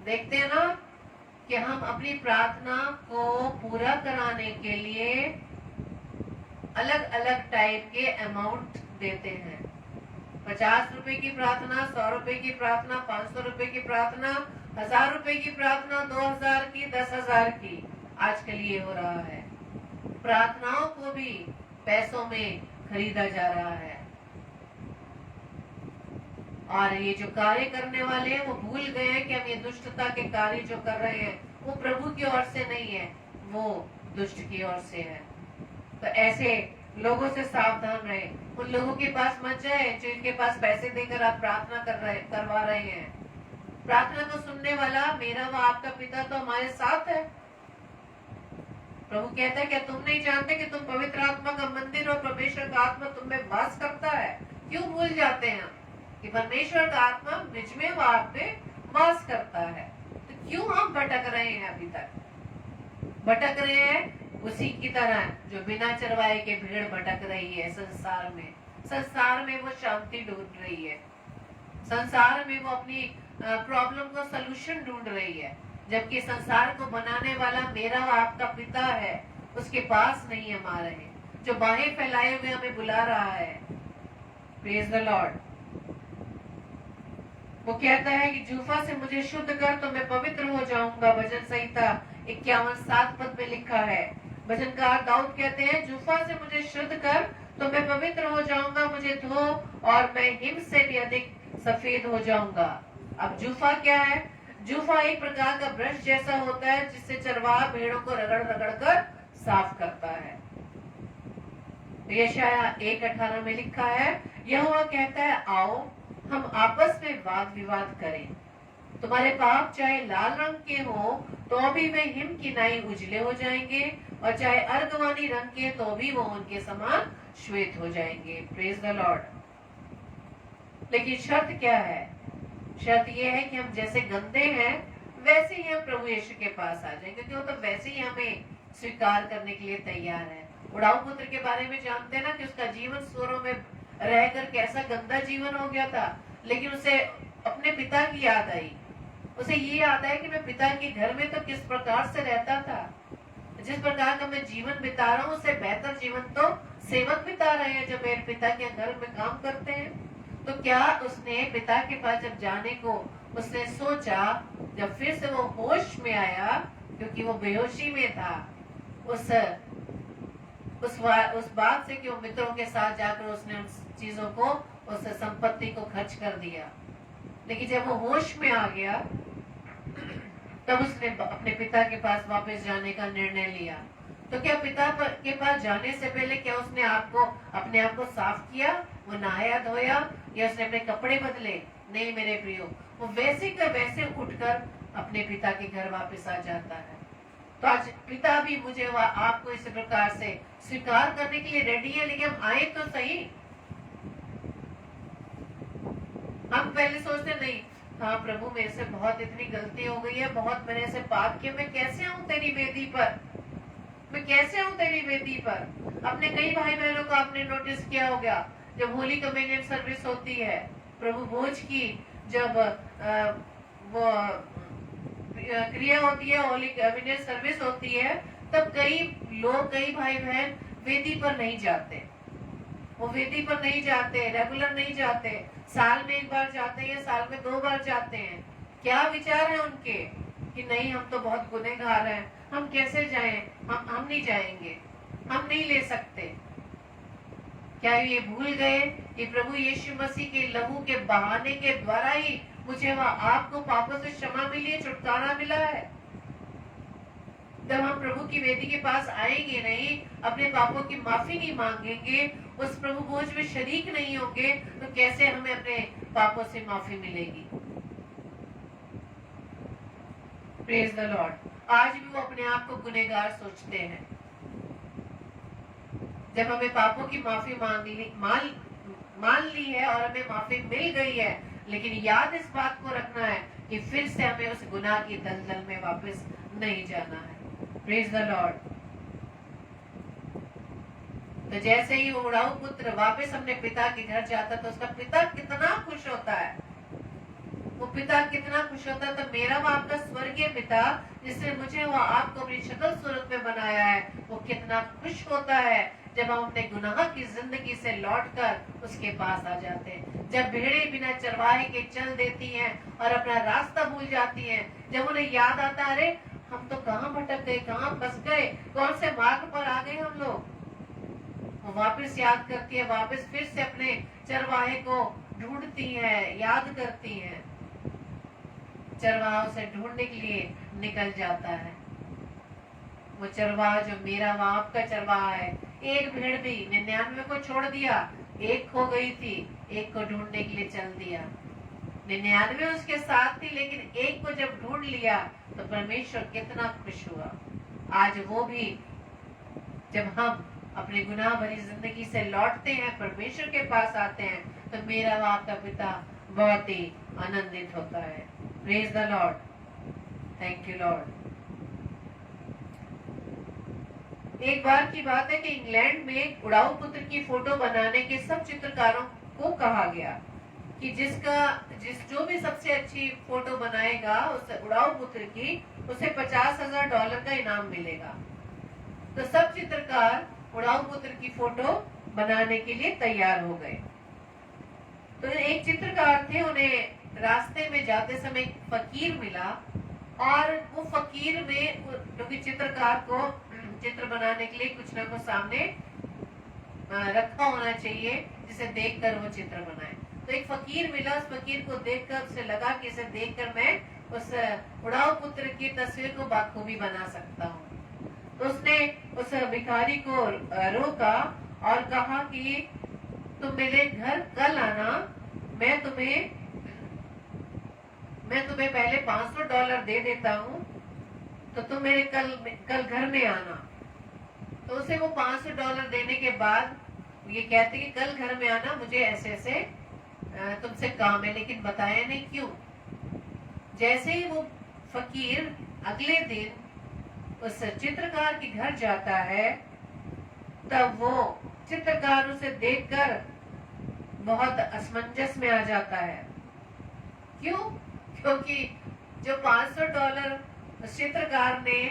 देखते हैं ना कि हम अपनी प्रार्थना को पूरा कराने के लिए अलग अलग टाइप के अमाउंट देते हैं। 50 रुपए की प्रार्थना, 100 रुपए की प्रार्थना, 500 रुपए की प्रार्थना, 1000 रुपए की प्रार्थना, 2000 की, 10,000 की। आजकल ये हो रहा है, प्रार्थनाओं को भी पैसों में खरीदा जा रहा है। और ये जो कार्य करने वाले हैं, वो भूल गए हैं कि हम ये दुष्टता के कार्य जो कर रहे हैं, वो प्रभु की ओर से नहीं है, वो दुष्ट की ओर से है। तो ऐसे लोगों से सावधान रहे। उन लोगों के पास मत जाए जो इनके पास पैसे देकर आप प्रार्थना करवा रहे हैं। प्रार्थना को सुनने वाला मेरा व आपका पिता तो हमारे साथ है। प्रभु कहता है क्या तुम नहीं जानते कि तुम पवित्र आत्मा का मंदिर और परमेश्वर का आत्मा तुम में वास करता है? क्यों भूल जाते हैं कि परमेश्वर का आत्मा मुझ में व आप में वास करता है? तो क्यों हम भटक रहे हैं? अभी तक भटक रहे हैं उसी की तरह जो बिना चरवाए के भेड़ भटक रही है संसार में। संसार में वो शांति ढूंढ रही है, संसार में वो अपनी प्रॉब्लम का सलूशन ढूंढ रही है, जबकि संसार को बनाने वाला मेरा व आपका पिता है, उसके पास नहीं हम आ रहे, जो बाहें फैलाए हुए हमें बुला रहा है। Praise the Lord. वो कहता है कि जूफा से मुझे शुद्ध कर तो मैं पवित्र हो जाऊंगा। भजन संहिता 51:7 पद में लिखा है। भजनकार दाऊद कहते हैं जूफा से मुझे शुद्ध कर तो मैं पवित्र हो जाऊंगा, मुझे धो और मैं हिम से भी अधिक सफेद हो जाऊंगा। अब जूफा क्या है? जूफा एक प्रकार का ब्रश जैसा होता है जिससे चरवाहा भेड़ों को रगड़ रगड़ कर साफ करता है। यशायाह 1:18 में लिखा है, यहोवा कहता है आओ हम आपस में वाद विवाद करें। तुम्हारे पाप चाहे लाल रंग के हो तो भी वे हिम की नाई उजले हो जाएंगे, और चाहे अर्गवानी रंग के तो भी वो उनके समान श्वेत हो जाएंगे। Praise the Lord. लेकिन शर्त क्या है? शर्त ये है कि हम जैसे गंदे हैं वैसे ही हम प्रभु यीशु के पास आ जाएंगे, क्योंकि वो तो वैसे ही हमें स्वीकार करने के लिए तैयार है। उड़ाऊ पुत्र के बारे में जानते हैं ना कि उसका जीवन सूरों में रहकर कैसा गंदा जीवन हो गया था, लेकिन उसे अपने पिता की याद आई। उसे ये याद है कि मैं पिता के घर में तो किस प्रकार से रहता था, जिस प्रकार का मैं जीवन बिता रहा हूँ उससे बेहतर जीवन तो सेवक बिता रहे हैं जो मेरे पिता के घर में काम करते हैं। तो क्या उसने पिता के पास जब जाने को उसने सोचा, जब फिर से वो होश में आया, क्योंकि वो बेहोशी में था, उस बात से कि वो मित्रों के साथ जाकर उसने उन चीजों को, उस संपत्ति को खर्च कर दिया। लेकिन जब वो होश में आ गया, तब उसने अपने पिता के पास वापस जाने का निर्णय लिया। तो क्या के पास जाने से पहले क्या उसने अपने आप को साफ किया, वो नहाया धोया, या उसने अपने कपड़े बदले? नहीं मेरे प्रियो, वो वैसे का वैसे उठकर अपने पिता के घर वापस आ जाता है। तो आज पिता भी मुझे व आपको इस प्रकार से स्वीकार करने के लिए रेडी है, लेकिन हम आए तो सही। हम पहले सोचते नहीं, हाँ प्रभु मेरे से बहुत इतनी गलती हो गई है, बहुत मैंने ऐसे पाप किए, मैं कैसे आऊं तेरी वेदी पर, मैं कैसे आऊं तेरी वेदी पर। अपने कई भाई बहनों को आपने नोटिस किया होगा, जब होली कम्युनियन सर्विस होती है, प्रभु भोज की जब वो क्रिया होती है, होली कम्युनियन सर्विस होती है, तब कई भाई बहन वेदी पर नहीं जाते। वो वेदी पर नहीं जाते, रेगुलर नहीं जाते, साल में एक बार जाते हैं, साल में 2 बार जाते हैं। क्या विचार है उनके कि नहीं हम तो बहुत गुनहगार हैं, हम कैसे जाएं, हम नहीं जाएंगे, हम नहीं ले सकते। क्या ये भूल गए कि प्रभु यीशु मसीह के लहू के बहाने के द्वारा ही मुझे वह आपको पापों से क्षमा मिली है, छुटकारा मिला है। जब हम प्रभु की वेदी के पास आएंगे नहीं, अपने पापों की माफी नहीं मांगेंगे, उस प्रभु भोज में शरीक नहीं होंगे, तो कैसे हमें अपने पापों से माफी मिलेगी? Praise the Lord. आज भी वो अपने आप को गुनहगार सोचते हैं। जब हमें पापों की माफी मान ली है और हमें माफी मिल गई है, लेकिन याद इस बात को रखना है कि फिर से हमें उस गुनाह की दलदल में वापस नहीं जाना है। Praise the Lord. तो जैसे ही वो उड़ाऊ पुत्र वापस अपने पिता के घर जाता, तो उसका पिता कितना खुश होता है। वो पिता कितना खुश होता है। तो मेरा वो आपका स्वर्गीय पिता, जिसने मुझे वो आपको अपनी शक्ल सूरत में बनाया है, वो कितना खुश होता है जब हम अपने गुनाह की जिंदगी से लौटकर उसके पास आ जाते हैं। जब भेड़ें बिना चरवाहे के चल देती हैं और अपना रास्ता भूल जाती हैं, जब उन्हें याद आता है, अरे हम तो कहाँ भटक गए, कहाँ फंस गए, कौन से मार्ग पर आ गए हम लोग, वो वापस याद करती है, वापस फिर से अपने चरवाहे को ढूंढती है, याद करती है। चरवाहा उसे ढूंढने के लिए निकल जाता है। वो चरवाहा जो मेरा वहां आपका चरवाहा है, एक भेड़ भी 99 को छोड़ दिया, एक खो गई थी, एक को ढूंढने के लिए चल दिया। 99 उसके साथ थी, लेकिन एक को जब ढूंढ लिया तो परमेश्वर कितना खुश हुआ। आज वो भी जब हम अपने गुनाह भरी जिंदगी से लौटते हैं, परमेश्वर के पास आते हैं, तो मेरा व आपका पिता बहुत ही आनंदित होता है। Praise the Lord. Thank you Lord. एक बार की बात है कि इंग्लैंड में उड़ाऊ पुत्र की फोटो बनाने के सब चित्रकारों को कहा गया कि जो भी सबसे अच्छी फोटो बनाएगा उस उड़ाऊ पुत्र की, उसे $50,000 का इनाम मिलेगा। तो सब चित्रकार उड़ाऊ पुत्र की फोटो बनाने के लिए तैयार हो गए। तो एक चित्रकार थे, उन्हें रास्ते में जाते समय एक फकीर मिला, और वो फकीर में, क्योंकि चित्रकार को चित्र बनाने के लिए कुछ ना कुछ सामने रखा होना चाहिए जिसे देखकर वो चित्र बनाए। तो एक फकीर मिला, उस फकीर को देखकर उसे लगा कि इसे देखकर मैं उस उड़ाऊ पुत्र की तस्वीर को बाखूबी बना सकता हूँ। तो उसने उस भिखारी को रोका और कहा कि तुम मेरे घर कल आना, मैं तुम्हें पहले $500 दे देता हूँ, तो तुम मेरे कल घर में आना। तो उसे वो $500 देने के बाद ये कहते कि कल घर में आना, मुझे ऐसे ऐसे तुमसे काम है, लेकिन बताया नहीं क्यों। जैसे ही वो फकीर अगले दिन उस चित्रकार के घर जाता है, तब वो चित्रकार उसे देखकर बहुत असमंजस में आ जाता है। क्यों? क्योंकि जो $500 उस चित्रकार ने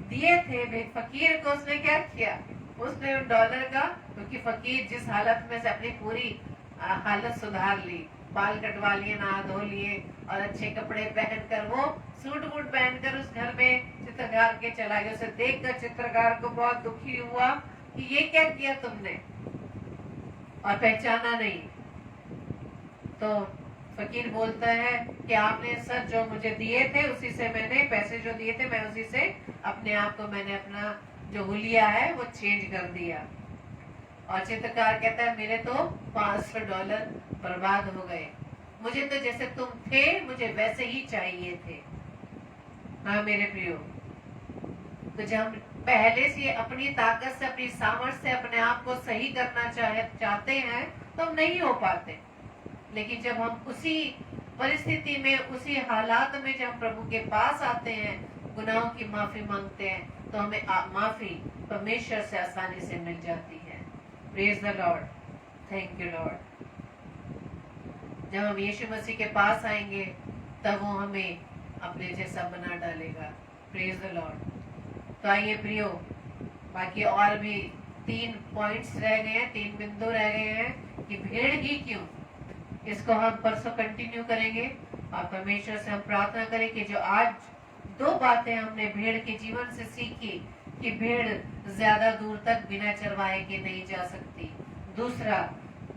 दिए थे फकीर को, उसने क्या किया, उसने उन डॉलर का, क्योंकि फकीर जिस हालत में से अपनी पूरी हालत सुधार ली, बाल कटवा लिए, नहा धो लिए और अच्छे कपड़े पहनकर वो सूट बूट पहनकर उस घर में चित्रकार के चला गया। उसे देखकर चित्रकार को बहुत दुखी हुआ कि ये क्या किया तुमने, और पहचाना नहीं। तो फकीर बोलता है कि आपने सर जो मुझे दिए थे उसी से मैंने, पैसे जो दिए थे मैं उसी से अपने आप को, मैंने अपना जो हुलिया है वो चेंज कर दिया। और चित्रकार कहता है मेरे तो $500 बर्बाद हो गए, मुझे तो जैसे तुम थे मुझे वैसे ही चाहिए थे। हाँ मेरे प्रियो, तो जब हम पहले से अपनी ताकत से, अपनी सामर्थ्य से अपने आप को सही करना चाहते हैं तो हम नहीं हो पाते। लेकिन जब हम उसी परिस्थिति में, उसी हालात में जब हम प्रभु के पास आते हैं, गुनाहों की माफी मांगते हैं, तो हमें माफी परमेश्वर से आसानी से मिल जाती है। Praise the Lord, thank you Lord. जब हम यीशु मसीह के पास आएंगे तब वो हमें अपने जैसा बना डालेगा। Praise the Lord. तो आइए प्रियो, बाकी और भी 3 पॉइंट्स रह गए हैं, 3 बिंदु रह गए हैं कि भीड़ ही क्यों। इसको हम परसों कंटिन्यू करेंगे और परमेश्वर से हम प्रार्थना करें कि जो आज 2 बातें हमने भीड़ के जीवन से सीखी कि भीड़ ज्यादा दूर तक बिना चरवाहे के नहीं जा सकती। दूसरा,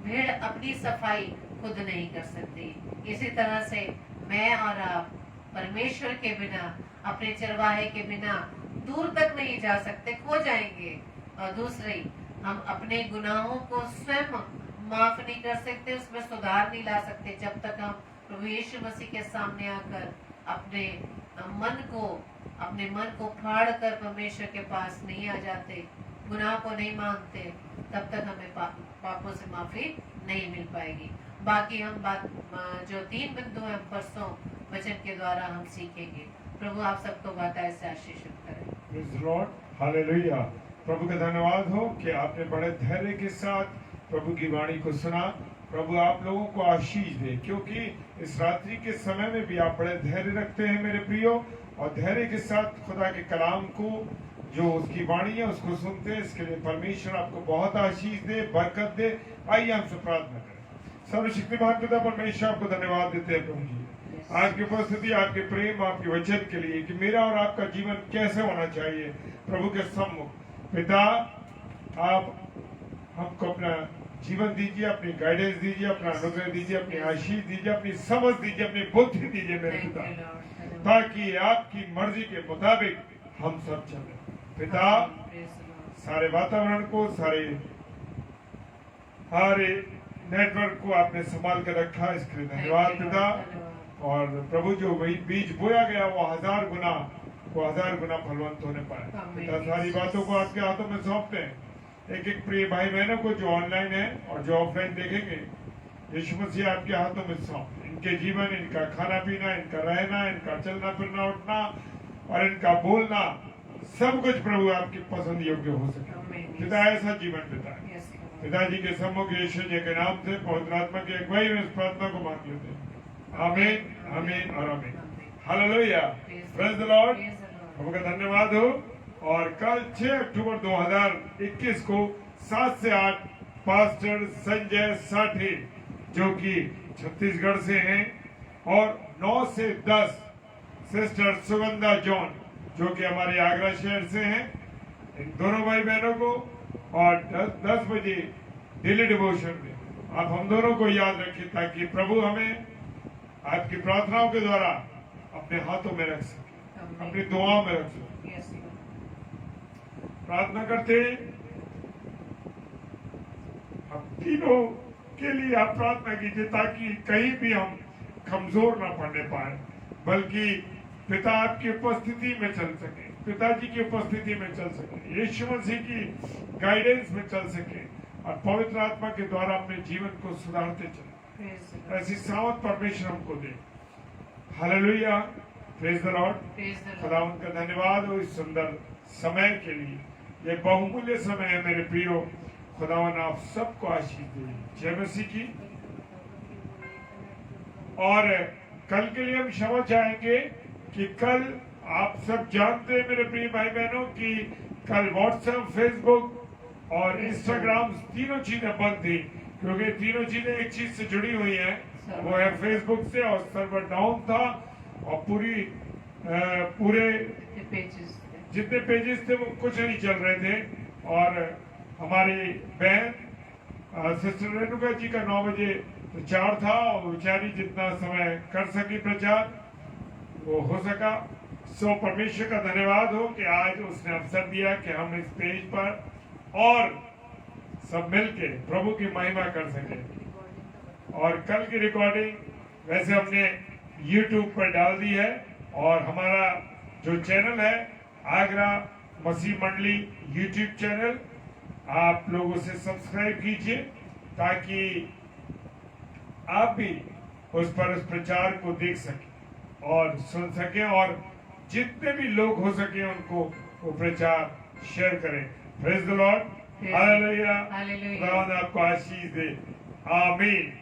भीड़ अपनी सफाई खुद नहीं कर सकती। इसी तरह से मैं और आप परमेश्वर के बिना, अपने चरवाहे के बिना दूर तक नहीं जा सकते, खो जाएंगे। और दूसरी, हम अपने गुनाहों को स्वयं माफ नहीं कर सकते, उसमें सुधार नहीं ला सकते जब तक हम प्रभु यीशु मसीह के सामने आकर अपने मन को फाड़ कर परमेश्वर के पास नहीं आ जाते, गुनाह को नहीं मांगते, तब तक हमें पापों से माफी नहीं मिल पाएगी। बाकी हम जो 3 बिंदु हैं परसों वचन के द्वारा हम सीखेंगे। प्रभु आप सबको बताए से आशीषित करें। Praise the Lord, hallelujah. प्रभु का धन्यवाद हो कि आपने बड़े धैर्य के साथ प्रभु की वाणी को सुना। प्रभु आप लोगों को आशीष दे, क्योंकि इस रात्रि के समय में भी आप बड़े धैर्य रखते हैं मेरे प्रियो, और धैर्य के साथ खुदा के कलाम को, जो उसकी वाणी है, उसको सुनते हैं। इसके लिए परमेश्वर आपको बहुत आशीष दे, बरकत दे। आइए हमसे प्रार्थना करें। सर्वशक्तिमान पिता परमेश्वर आपको धन्यवाद देते हैं प्रभु जी, आज की उपस्थिति, आपके प्रेम, आपके वचन के लिए कि मेरा और आपका जीवन कैसे होना चाहिए प्रभु के सम्मुख। पिता आप हमको अपना जीवन दीजिए, अपनी गाइडेंस दीजिए, अपना अनुग्रह दीजिए, अपनी आशीष दीजिए, अपनी समझ दीजिए, अपनी बुद्धि दीजिए मेरे पिता, ताकि आपकी मर्जी के मुताबिक हम सब चलें। पिता सारे वातावरण को, सारे नेटवर्क को आपने संभाल कर रखा, इसके लिए धन्यवाद पिता। और प्रभु जो वही बीज बोया गया वो 1000 गुना फलवंत होने पाए। पिता सारी बातों को आपके हाथों में सौंपते हैं। एक एक प्रिय भाई बहनों को जो ऑनलाइन है और जो ऑफलाइन देखेंगे, यीशु मसीह आपके हाथों में सौंप। इनके जीवन, इनका खाना पीना, इनका रहना, इनका चलना फिरना, उठना और इनका बोलना, सब कुछ प्रभु आपकी पसंद योग्य हो सके। पिता ऐसा जीवन बिताए। पिताजी के सम्मुख यीशु जी के नाम से पवित्र आत्मा की अगुवाई में इस प्रार्थना को मांग लेते हैं। आमीन, आमीन और आमीन। Hallelujah, praise the Lord. प्रभु का धन्यवाद हो। और कल 6 अक्टूबर 2021 को 7 से 8 पास्टर संजय साठी, जो कि छत्तीसगढ़ से हैं, और 9 से 10 सिस्टर सुगंधा जॉन, जो कि हमारे आगरा शहर से हैं, इन दोनों भाई बहनों को। और 10 बजे डेली डिवोशन में आप हम दोनों को याद रखिए, ताकि प्रभु हमें आपकी प्रार्थनाओं के द्वारा अपने हाथों में रख सके, अपनी दुआओं में रख सके। प्रार्थना करते हम तीनों के लिए आप प्रार्थना कीजिए, ताकि कहीं भी हम कमजोर ना पड़ने पाए, बल्कि पिता आपकी उपस्थिति में चल सके, पिताजी की उपस्थिति में चल सके, यीशु मसीह की गाइडेंस में चल सके, और पवित्र आत्मा के द्वारा अपने जीवन को सुधारते चले। ऐसी सावत परमेश्वर हमको दे। Hallelujah, praise the Lord. खुदा उनका धन्यवाद हो इस सुंदर समय के लिए। ये बहुमूल्य समय है मेरे प्रियो। खुदावन आप सबको आशीष दे। जय मसीह की। और कल के लिए हम क्षमा चाहेंगे कि कल आप सब जानते हैं मेरे प्रिय भाई बहनों कि कल व्हाट्सएप, फेसबुक और इंस्टाग्राम तीनों चीजें बंद थी, क्योंकि तीनों चीजें एक चीज से जुड़ी हुई हैं, वो है फेसबुक से, और सर्वर डाउन था और पूरे पेजेस जितने पेजेस थे वो कुछ नहीं चल रहे थे। और हमारी बहन सिस्टर रेणुका जी का 9 बजे प्रचार था और बेचारी जितना समय कर सकी प्रचार वो हो सका। सो परमेश्वर का धन्यवाद हो कि आज उसने अवसर दिया कि हम इस पेज पर और सब मिलके प्रभु की महिमा कर सके। और कल की रिकॉर्डिंग वैसे हमने YouTube पर डाल दी है, और हमारा जो चैनल है आगरा मसीह मंडली YouTube चैनल, आप लोग उसे सब्सक्राइब कीजिए ताकि आप भी उस प्रचार को देख सकें और सुन सकें, और जितने भी लोग हो सके उनको वो प्रचार शेयर करें। Praise the Lord, hallelujah, hallelujah. खुदावंद आपको आशीष दे, आमीन।